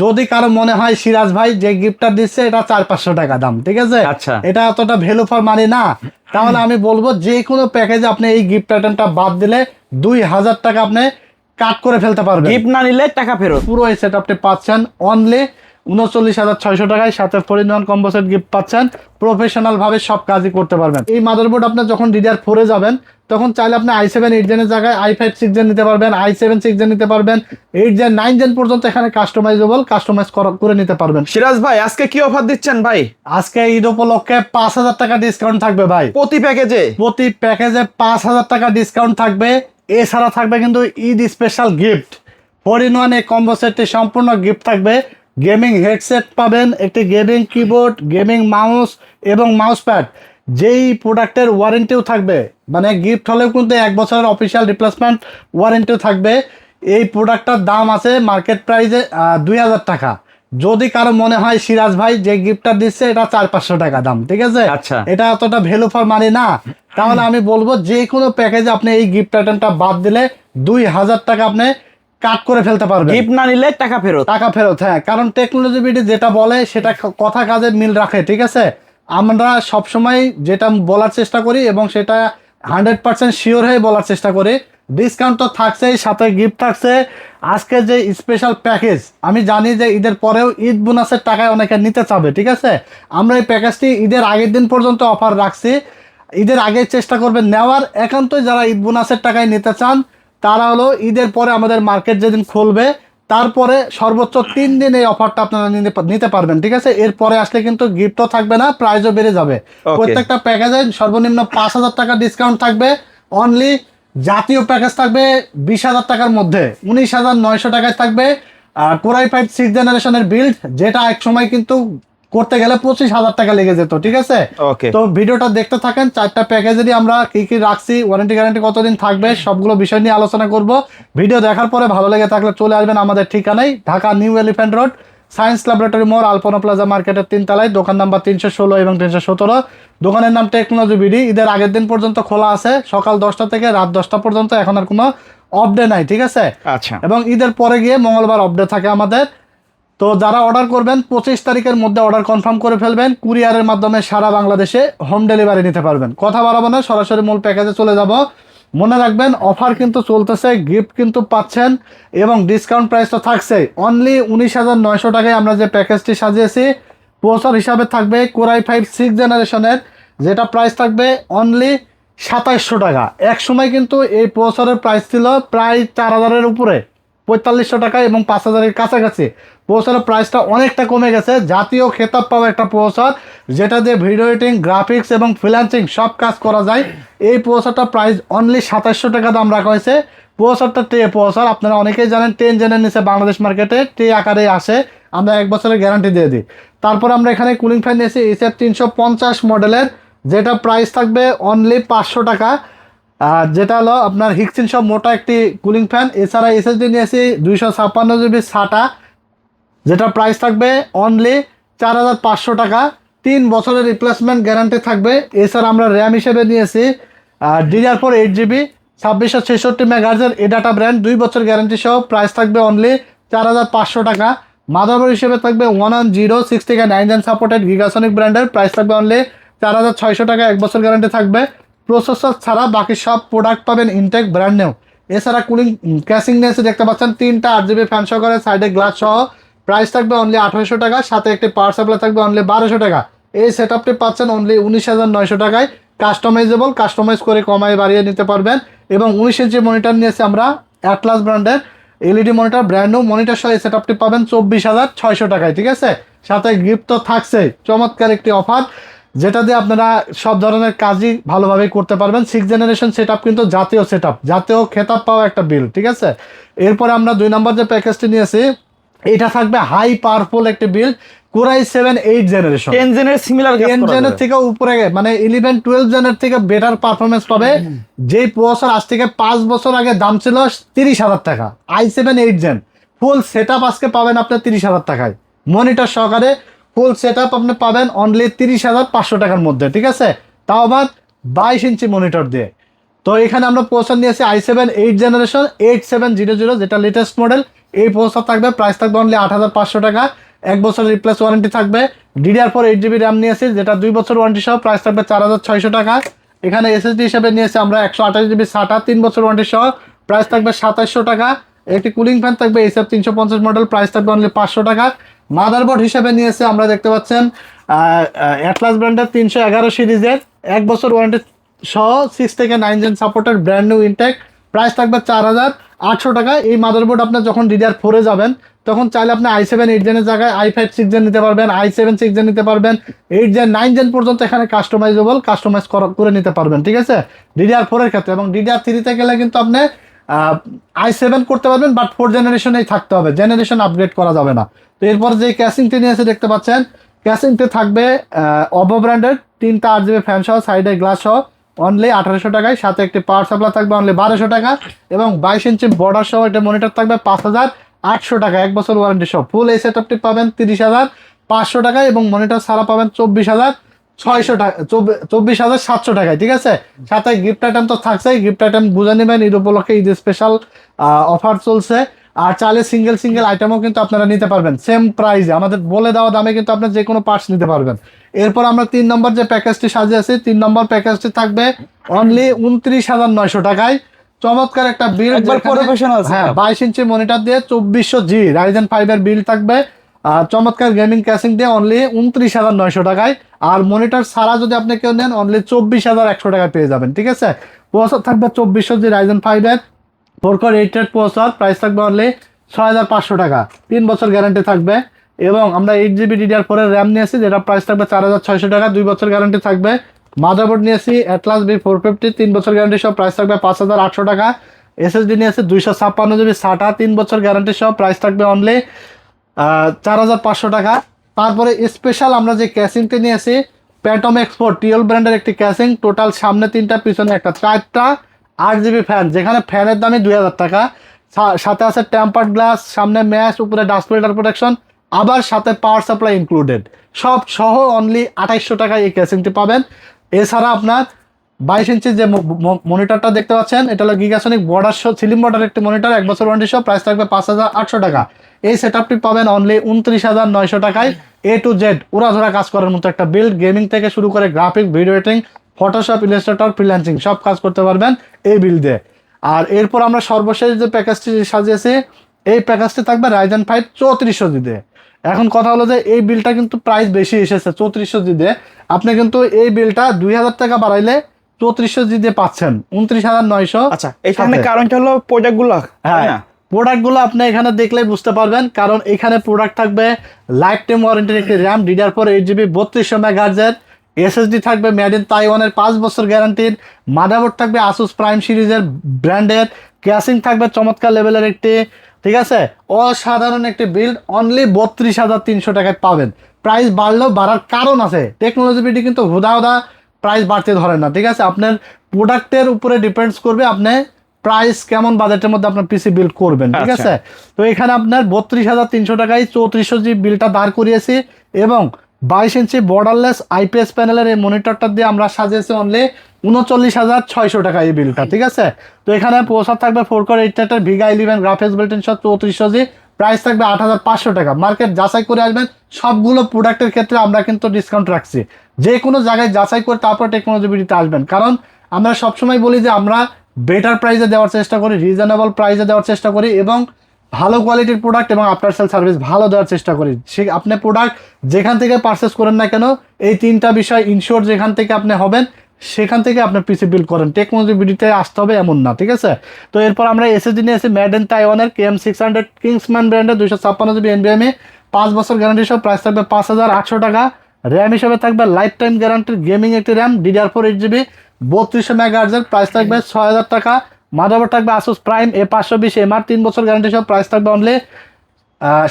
যদি কারো মনে হয় সিরাজ ভাই যে গিফটটা দিচ্ছে এটা 400-500 টাকা দাম, ঠিক আছে, আচ্ছা, এটা এতটা ভ্যালু ফর মানি না, তাহলে আমি বলবো যে কোনো প্যাকেজে আপনি এই গিফট আইটেমটা বাদ দিলে 2000 টাকা আপনি কাট করে ফেলতে পারবেন। গিফট না নিলে টাকা ফেরত। পুরো এই সেট আপনি পাচ্ছেন অনলি 39,600 টাকায়, সাথে 4-in-1 কম্বো সেট গিফট পাচ্ছেন। প্রফেশনাল ভাবে সব কাজই করতে পারবেন। এই মাদারবোর্ড আপনি যখন DDR4 যাবেন তখন চাইলে আপনি i7 8 এর জায়গায় i5 6 জেন নিতে পারবেন, i7 6 জেন নিতে পারবেন, 8 জেন 9 জেন পর্যন্ত এখানে কাস্টমাইজ করে নিতে পারবেন। সিরাজ ভাই আজকে কি অফার দিচ্ছেন ভাই? আজকে ঈদ উপলক্ষে 5000 টাকা ডিসকাউন্ট থাকবে ভাই। প্রতি প্যাকেজে 5000 টাকা ডিসকাউন্ট থাকবে। এছাড়া থাকবে কিন্তু ঈদ স্পেশাল গিফট 4-in-1 এই কম্বো সেটটি সম্পূর্ণ গিফট থাকবে। গেমিং হেডসেট পাবেন, একটি গেমিং কিবোর্ড, গেমিং মাউস এবং মাউস প্যাড, যেই প্রোডাক্টের ওয়ারেন্টিও থাকবে, মানে গিফট হলেও কিন্তু 1 বছরের অফিসিয়াল রিপ্লেসমেন্ট ওয়ারেন্টিও থাকবে। এই প্রোডাক্টটার দাম আছে মার্কেট প্রাইসে 2000 টাকা। যদি কারো মনে হয় সিরাজ ভাই যে গিফটটা দিচ্ছে এটা 400-500 টাকা দাম, ঠিক আছে, আচ্ছা, এটা এতটা ভ্যালু ফর মানি না, তাহলে আমি বলবো যে কোনো প্যাকেজে আপনি এই গিফট আইটেমটা বাদ দিলে 2000 টাকা আপনি কাট করে ফেলতে পারবেন। গিফট না নিলে টাকা ফেরত। হ্যাঁ, কারণ টেকনোলজি বিডি যেটা বলে সেটা কথা কাজে মিল রাখে, ঠিক আছে। আমরা সবসময় যেটা বলার চেষ্টা করি এবং সেটা 100% শিওর হয়ে বলার চেষ্টা করি। ডিসকাউন্ট তো থাকছেই, সাথে গিফট থাকছে। আজকে যে স্পেশাল প্যাকেজ, আমি জানি যে ঈদের পরেও ঈদ বোনাসের টাকায় অনেকে নিতে চাবে, ঠিক আছে, আমরা এই প্যাকেজটি ঈদের আগের দিন পর্যন্ত অফার রাখছি। ঈদের আগে চেষ্টা করবেন নেওয়ার। একান্তই যারা ঈদ বোনাসের টাকায় নিতে চান তারা হলো ঈদের পরে আমাদের মার্কেট যেদিন খুলবে তারপরে সর্বোচ্চ 3 দিন এই অফারটা আপনারা নিতে পারবেন, ঠিক আছে। এরপরে আসলে কিন্তু গিফটও থাকবে না, প্রাইসও বেড়ে যাবে। প্রত্যেকটা প্যাকেজে সর্বনিম্ন 5000 টাকা ডিসকাউন্ট থাকবে। অনলি জাতীয় প্যাকেজ থাকবে 20,000 টাকার মধ্যে, 19,900 টাকায় থাকবে কোরাই 5 6 জেনারেশনের বিল্ড, যেটা এক সময় কিন্তু করতে গেলে 25,000 টাকা লেগে যেত, ঠিক আছে। তো ভিডিওটা দেখতে থাকেন। 4টা প্যাকেজেরই আমরা কি কি রাখছি, ওয়ারেন্টি গ্যারান্টি কতদিন থাকবে, সবগুলো বিষয় নিয়ে আলোচনা করব। ভিডিও দেখার পরে ভালো লেগে থাকলে চলে আসবেন আমাদের ঠিকানায়, Dhaka new elephant road, science laboratory মোড়, আলপনা প্লাজা মার্কেটের 3 তলায়, দোকান নাম্বার 316 এবং 317। দোকানের নাম টেকনোলজি বিডি। ঈদের আগের দিন পর্যন্ত খোলা আছে, সকাল 10টা থেকে রাত 10টা পর্যন্ত। এখন আর কোনো অফ ডে নাই, ঠিক আছে। আচ্ছা, এবং ঈদের পরে গিয়ে মঙ্গলবার অফ ডে থাকে আমাদের। তো যারা অর্ডার করবেন 25 তারিখের মধ্যে অর্ডার কনফার্ম করে ফেলবেন। কুরিয়ারের মাধ্যমে সারা বাংলাদেশে হোম ডেলিভারি নিতে পারবেন। কথা বাড়াবো না, সরাসরি মূল প্যাকেজে চলে যাব। মনে রাখবেন অফার কিন্তু চলতেছে, গিফট কিন্তু পাচ্ছেন এবং ডিসকাউন্ট প্রাইস তো থাকছে। অনলি 19,900 টাকায় আমরা যে প্যাকেজটি সাজিয়েছি, প্রসেসর হিসাবে থাকবে কোরাই 5 6 জেনারেশনের, যেটা প্রাইস থাকবে অনলি 2700 টাকা। এক সময় কিন্তু এই প্রসেসরের প্রাইস ছিল প্রায় 4000-এর উপরে, 4500 টাকা এবং 5000-এর কাছাকাছি। প্রসেসরের প্রাইসটা অনেকটা কমে গেছে। জাতীয় খেতাব পাওয়া একটা প্রসেসর, যেটা দিয়ে ভিডিও এডিটিং, গ্রাফিক্স এবং ফ্রিল্যান্সিং সব কাজ করা যায়। এই প্রসেসরটার প্রাইস অনলি 2700 টাকা দাম রাখা হয়েছে। প্রসেসরটা টে প্রসেসর, আপনারা অনেকেই জানেন 10 জেনের নিচে বাংলাদেশ মার্কেটে টে আকারে আসে, আমরা 1 বছরের গ্যারান্টি দিয়ে দিই। তারপর আমরা এখানে কুলিং ফ্যান নিয়েছি SF 350 মডেলের, যেটা প্রাইস থাকবে অনলি 500 টাকা। যেটা হলো আপনার হিক্সিন সব মোটা একটি কুলিং ফ্যান। এছাড়া SSD নিয়েছি 256 GB SATA, যেটা প্রাইস থাকবে অনলি 4500 টাকা। 3 বছরের রিপ্লেসমেন্ট গ্যারান্টি থাকবে। এছাড়া আমরা র্যাম হিসেবে নিয়েছি DDR4 8GB 2666 মেগাহার্জের এডাটা ব্র্যান্ড, 2 বছর গ্যারান্টি সহ, প্রাইস থাকবে অনলি 4500 টাকা। মাদারবোর্ড হিসেবে থাকবে 110 থেকে 9 জেন সাপোর্টেড গিগাসনিক ব্র্যান্ডের, প্রাইস থাকবে অনলি 4600 টাকা, 1 বছর গ্যারান্টি থাকবে। প্রসেসর ছাড়া বাকি সব প্রোডাক্ট পাবেন ইনটেক ব্র্যান্ড নিউ। এছাড়া কুলিং ক্যাসিং নিয়েছে, দেখতে পাচ্ছেন 3টা 8GB ফ্যান সহকারে, সাইডে গ্লাস সহ, প্রাইস থাকবে অনলি 1800 টাকা, সাথে একটি পাওয়ার সাপ্লাই থাকবে অনলি 1200 টাকা। এই সেটআপটি পাচ্ছেন অনলি 19,900 টাকায়। কাস্টমাইজ করে কমায় বাড়িয়ে নিতে পারবেন। এবং 19 ইঞ্চি মনিটর নিয়েছি আমরা অ্যাটলাস ব্র্যান্ডের LED monitor, brand new monitor সহ এই সেটআপটি পাবেন 24,600 টাকায়, ঠিক আছে। সাথে গিফট তো থাকছে, চমৎকার একটি অফার, যেটা দিয়ে আপনারা সব ধরনের কাজই ভালোভাবে করতে পারবেন। 6 জেনারেশন সেটআপ কিন্তু জাতীয় সেটআপ, জাতীয় খেতাব পাওয়া একটা বিল, ঠিক আছে। এরপরে আমরা 2 নম্বর যে প্যাকেজটি নিয়েছি, এটা থাকবে হাই পাওয়ারফুল একটি বিল্ড, কোরাই 7 8 জেনারেশন, 10 জেনের সিমিলার 10 জেনের থেকে উপরে, মানে 11 12 জেনের থেকে বেটার পারফরমেন্স পাবে। যেই প্রসেসর আজ থেকে 5 বছর আগে দাম ছিল 30,000 টাকা, i7 8 জেন ফুল সেটআপ আজকে পাবেন আপনি 30,000 টাকায়। মনিটর সহকারে ফুল সেটআপ আপনি পাবেন অনলি 30,500 টাকার মধ্যে, ঠিক আছে, তাও আবার 22 ইঞ্চি মনিটর দিয়ে। তো এখানে আমরা প্রসেসর নিয়েছি i7 8 জেনারেশন 8700, যেটা লেটেস্ট মডেল, এই প্রসেসর থাকবে, প্রাইস থাকবে অনলি 8,500 টাকা। 1 বছর রিপ্লেস ওয়ারেন্টি থাকবে। DDR4 8GB র্যাম নিয়েছি, যেটা 2 বছর ওয়ারেন্টি সহ, প্রাইস থাকবে 4,600 টাকা। এখানে SSD হিসেবে নিয়েছি আমরা 128GB SATA 3 বছর ওয়ারেন্টি সহ, প্রাইস থাকবে 2700 টাকা। একটি কুলিং ফ্যান থাকবে SF 350 মডেল, প্রাইস থাকবে অনলি 500 টাকা। মাদারবোর্ড হিসেবে নিয়েছে আমরা, দেখতে পাচ্ছেন অ্যাটলাস ব্র্যান্ডের 311 সিরিজের 1 বছর ওয়ারেন্টি সহ 6 থেকে 9 জেন সাপোর্টের ব্র্যান্ড নিউ ইনটেক, প্রাইস থাকবে 4,800 টাকা। এই মাদারবোর্ড আপনার যখন DDR4 যাবেন তখন চাইলে আপনি i7 8 জেনের জায়গায় i5 6 জেন নিতে পারবেন, i7 6 জেন নিতে পারবেন, 8 জেন 9 জেন পর্যন্ত এখানে কাস্টমাইজ করে নিতে পারবেন, ঠিক আছে, DDR4 এর ক্ষেত্রে। এবং DDR3 তে গেলে কিন্তু আপনি i7 করতে পারবেন, বাট 4 জেনারেশনেই থাকতে হবে, জেনারেশন আপগ্রেড করা যাবে না। তো এরপর যে ক্যাসিংটি নিয়েছে দেখতে পাচ্ছেন, ক্যাসিংটি থাকবে অবো ব্র্যান্ডের 3টা 8GB ফ্যান সহ, সাইডে গ্লাস সহ, অনলি 1800 টাকায়। সাথে একটি পাওয়ার সাপ্লাই থাকবে অনলি 1200 টাকা, এবং 22 ইঞ্চি বর্ডার সহ এটা মনিটর থাকবে 5,800 টাকা, 1 বছর ওয়ারেন্টি সহ। ফুল এই সেটআপটি পাবেন 30,500 টাকায়, এবং মনিটর ছাড়া পাবেন 24,600 টাকা, 24,700 টাকায়, ঠিক আছে। সাথে গিফট আইটেম তো থাকছেই, গিফট আইটেম বুঝে নেবেন, ঈদ উপলক্ষে ঈদ স্পেশাল অফার চলছে। আর চাইলে সিঙ্গেল আইটেমও কিন্তু আপনারা নিতে পারবেন সেম প্রাইসে, আমাদের বলে দেওয়া দামে কিন্তু আপনার যে কোনো পার্টস নিতে পারবেন। এরপর আমরা 3 নম্বর যে প্যাকেজটি সাজিয়েছি, 3 নম্বর প্যাকেজটি থাকবে অনলি 29,900 টাকায়। চমৎকার একটা বিল, হ্যাঁ, 22 ইঞ্চি মনিটর দিয়ে 2400G Ryzen 5 এর বিল থাকবে, চমৎকার গেমিং ক্যাসিং দিয়ে অনলি 29,900 টাকায়। আর মনিটর ছাড়া যদি আপনি কেউ নেন অনলি 24,100 টাকায় পেয়ে যাবেন, ঠিক আছে। প্রসেসর থাকবে 2400G Ryzen 5 এর 4 কোর 8 থ্রেড প্রসেসর, প্রাইস থাকবে অনলি 6,500 টাকা, 3 বছর গ্যারান্টি থাকবে। এবং আমরা 8GB DDR4 এর র্যাম নিয়েছি, যেটা প্রাইস থাকবে 4,600 টাকা, 2 বছর গ্যারান্টি থাকবে। মাদারবোর্ড নিয়েছি Atlas B450, 3 বছর গ্যারান্টি সহ, প্রাইস থাকবে 5,800 টাকা। SSD নিয়েছি 256GB SATA 3 বছর গ্যারান্টি সহ, প্রাইস থাকবে অনলি 4,500 টাকা। তারপরে স্পেশাল আমরা যে ক্যাসিংটি নিয়েছি, প্যাটম এক্সপোর্ট 12 ব্র্যান্ডের একটি ক্যাসিং, টোটাল সামনে 3টা পিছনে একটা, 4টা 8GB ফ্যান, যেখানে ফ্যানের দামই 2,000 টাকা। সাথে আছে টেম্পার্ড গ্লাস, সামনে ম্যাশ, উপরে ডাস্ট ফিল্টার প্রোটেকশন, আবার সাথে পাওয়ার সাপ্লাই ইনক্লুডেড, সব সহ অনলি 2800 টাকায় এই ক্যাসিংটি পাবেন। এছাড়া আপনার 22 ইঞ্চি যে মনিটরটা দেখতে পাচ্ছেন, এটা হলো গিগাসনিক বর্ডার সহ স্লিম বর্ডার একটি মনিটর, 1 বছর ওয়ারেন্টি সহ, প্রাইস থাকবে 5,800 টাকা। এই সেটআপটি পাবেন অনলি 29,900 টাকায়। A to Z উড়াধরা কাজ করার মতো একটা বিল্ড, গেমিং থেকে শুরু করে graphic, video editing, Photoshop, Illustrator, freelancing সব কাজ করতে পারবেন এই বিল্ড দিয়ে। আর এরপর আমরা সর্বশেষ যে প্যাকেজটি সাজিয়েছি, এই প্যাকেজটি থাকবে Ryzen 5 3400G দিয়ে। এখন কথা হলো যে এই বিলটা কিন্তু প্রাইস বেশি এসেছে 3400G দিয়ে, আপনি কিন্তু এই বিলটা 2,000 টাকা বাড়াইলে 3400G দিয়ে পাচ্ছেন 29,900। আচ্ছা, এখানে কারণটা হলো প্রোডাক্টগুলো, হ্যাঁ, প্রোডাক্টগুলো আপনি এখানে দেখলেই বুঝতে পারবেন, কারণ এখানে প্রোডাক্ট থাকবে লাইফ টাইম ওয়ারেন্টির একটি র্যাম DDR4 8GB 3200 মেগাহার্জের, SSD থাকবে মেড ইন তাইওয়ানের 5 বছর গ্যারান্টির, মাদারবোর্ড থাকবে Asus Prime সিরিজের ব্র্যান্ডের, ক্যাসিং থাকবে চমৎকার লেভেলের একটি, ঠিক আছে, অসাধারণ একটি বিল্ড, অনলি 32,300 টাকায় পাবেন। প্রাইস বাড়লেও বাড়ার কারণ আছে, টেকনোলজি বিডি কিন্তু হুদা প্রাইস বাড়তে ধরে না, ঠিক আছে। আপনার প্রোডাক্টের উপরে ডিপেন্ডস করবে আপনি প্রাইস কেমন বাজেটের মধ্যে আপনার পিসি বিল্ড করবেন, ঠিক আছে। তো এখানে আপনার 32,300 টাকায় 3400G বিলটা দাঁড় করিয়েছি, এবং 22 ইঞ্চি বর্ডারলেস IPS প্যানেলের এই মনিটরটা দিয়ে আমরা সাজিয়েছি অনলি 39,600 টাকা এই বিলটা, ঠিক আছে। তো এখানে প্রসেসর থাকবে 4 কোর 8 থ্রেডের Vega 11 গ্রাফিক্স বিল্ট ইন সহ 3400G, প্রাইস থাকবে 8,500 টাকা। মার্কেট যাচাই করে আসবেন, সবগুলো প্রোডাক্টের ক্ষেত্রে আমরা কিন্তু ডিসকাউন্ট রাখছি, যে কোনো জায়গায় যাচাই করে তারপর টেকনোলজি বিডিতে আসবেন, কারণ আমরা সবসময় বলি যে আমরা বেটার প্রাইসে দেওয়ার চেষ্টা করি, রিজনেবল প্রাইসে দেওয়ার চেষ্টা করি, এবং ভালো কোয়ালিটির প্রোডাক্ট এবং আফটার সেল সার্ভিস ভালো দেওয়ার চেষ্টা করি। সে আপনি প্রোডাক্ট যেখান থেকে পারচেস করেন না কেন, এই 3টা বিষয় ইনশিওর যেখান থেকে আপনি হবেন সেখান থেকে আপনি পিসি বিল্ড করেন, টেকনোলজি বিডিতে আসতে হবে এমন না, ঠিক আছে। তো এরপর আমরা SSD নিয়ে এসেছি মেড ইন তাইওয়ানের KM600 কিংসম্যান ব্র্যান্ডের 256GB NVMe 5 বছর গ্যারান্টি সহ, প্রাইস থাকবে 5,800 টাকা। র্যাম হিসেবে থাকবে লাইফ টাইম গ্যারান্টির গেমিং একটি র্যাম DDR4 8GB 3200 মেগাহার্জের, প্রাইস থাকবে 6,000 টাকা। মাদারবোর্ড থাকবে Asus Prime A520MR 3 বছর গ্যারান্টি সহ, প্রাইস থাকবে অনলি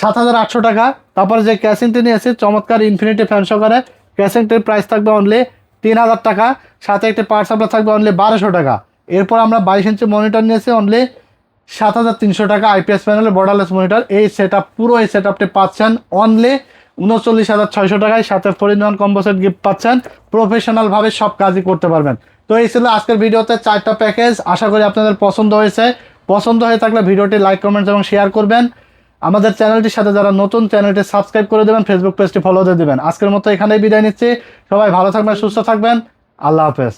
7,800 টাকা। তারপরে যে ক্যাসিংটি নিয়েছি চমৎকার ইনফিনিটি ফ্যান সহকারে, ক্যাসিংটির প্রাইস থাকবে অনলি 3,000 টাকা, সাথে একটি পাওয়ার সাপ্লাই থাকবে অনলি 1,200 টাকা। এরপর আমরা 22 ইঞ্চি মনিটর নিয়েছি অনলি 7,300 টাকা, IPS প্যানেলের বর্ডারলেস মনিটর। এই পুরো এই সেটআপটি পাচ্ছেন অনলি 39,600 টাকায়, সাথে 4-in-1 কম্বো সেট গিফট পাচ্ছেন, প্রফেশনাল ভাবে সব কাজই করতে পারবেন। তো এই ছিল আজকের ভিডিওতে 4টা প্যাকেজ, আশা করি আপনাদের পছন্দ হয়েছে। পছন্দ হয়ে থাকলে ভিডিওটি লাইক, কমেন্টস এবং শেয়ার করবেন। আমাদের চ্যানেলটির সাথে যারা নতুন, চ্যানেলটি সাবস্ক্রাইব করে দেবেন, ফেসবুক পেজটি ফলো দিয়ে দেবেন। আজকের মতো এখানেই বিদায় নিচ্ছি। সবাই ভালো থাকবেন, সুস্থ থাকবেন। আল্লাহ হাফেজ।